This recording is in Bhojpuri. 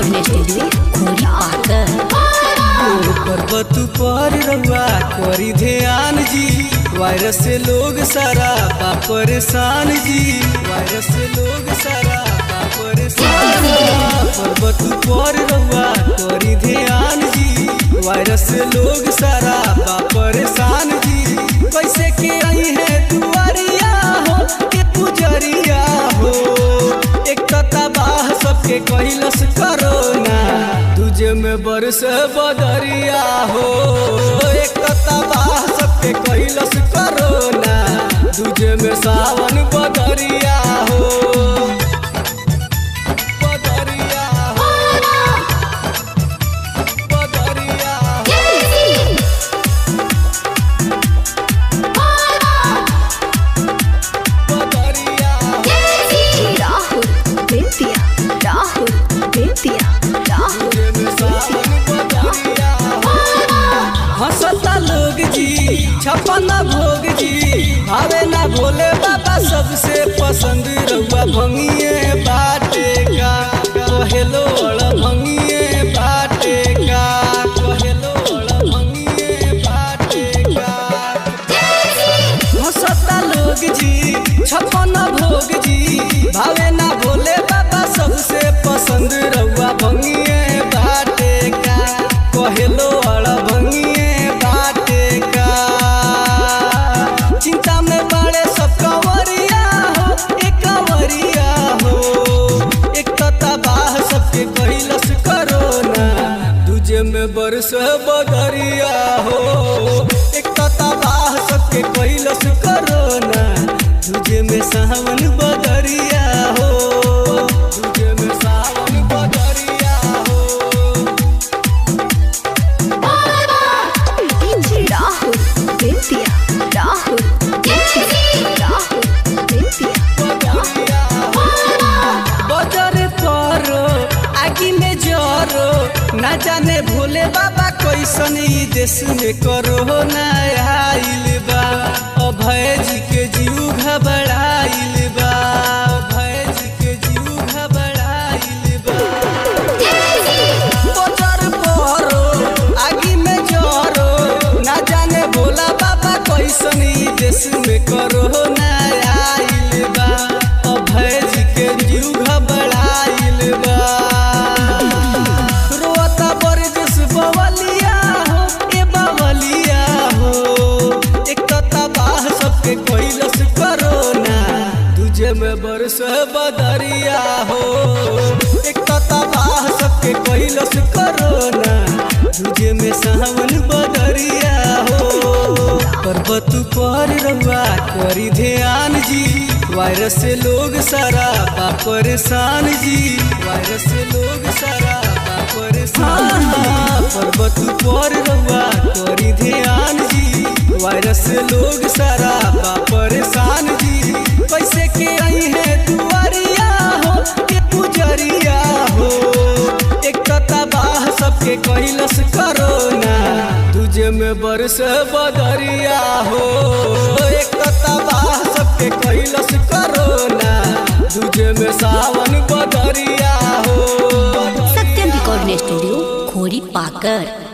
रिकॉर्डिंग स्टूडियो खोरी पाकर। पर्वत पर रहुआ करी ध्यान जी, वायरस से लोग सारा परेशान जी, वायरस से लोग सारा परेशान। पर्वत पर रहुआ करी ध्यान जी, वायरस से लोग सारा परेशान जी। कैसे के आई है दुआरिया हो के पुजरिया हो, एक तबाह सबके कैलस करोना, तुझे में बरस बदरिया हो। एक तबाह सबके कैलस करोना, तुझे में सावन बदरिया हो, बदरिया हो, बदरिया हो। राहुल बेतिया, राहुल बेतिया, राहुल हंसता लोग जी छपना भोग जी, भावे ना भोले बाबा सबसे पसंद रहुआ भंगिए बाटे का, कहेलो भंगिए बाटे का, कहेलो भंगिए बाटे का। हंसता लोग जी छपना भोग जी, भावे ना भोले बाबा सबसे पसंद रहुआ भंगिए बाटे का, कहेलो भंगिए बाटे का। चिंता में बड़े सब कंवरिया हो, एक कंवरिया हो, एक तबाह सबके कैलस करोना, तुझे में बरस बदरिया हो। एक तबाह सबके कैलस करोना, तुझे में सावन बदरिया हो, तुझे में सावन बदरिया हो। राहुल बेतिया, राहुल बेतिया, राहुल बेतिया। बजर करो आगी में जरो, ना जाने भोले बाबा कैसन ई देश में करो ना आइल बा। अभय जी के जीव घबराइल बा, अभय जी के जीव घबराइल बा। बजर करो आगी में जरो, ना जाने भोला बाबा कैसन ई देश में करो ना आइल बा। अभय जी के जीव घबराइल बा। रोता बरजस बवलिया हो, ए बवलिया हो, एक तबाह सबके कैलस करोना, तुझे में बरस बदरिया हो। एक तबाह सबके कैलस करोना, तुझे में सावन बदरिया हो। पर्वत पर रहुआ करी ध्यान जी, वायरस से लोग सारा परेशान जी, वायरस से लोग सारा परेशान। पर्वत पर रहुआ करी ध्यान जी, वायरस से लोग सारा परेशान जी। कैसे के आई है दुआरिया हो के पुजरिया हो, एक तबाह सबके कैलस करोना, तुझे में बरस बदरिया हो। एक तबाह सबके कैलस करोना, तुझे में सावन बदरिया हो। सत्यम रिकॉर्डिंग स्टूडियो खोरी पाकर।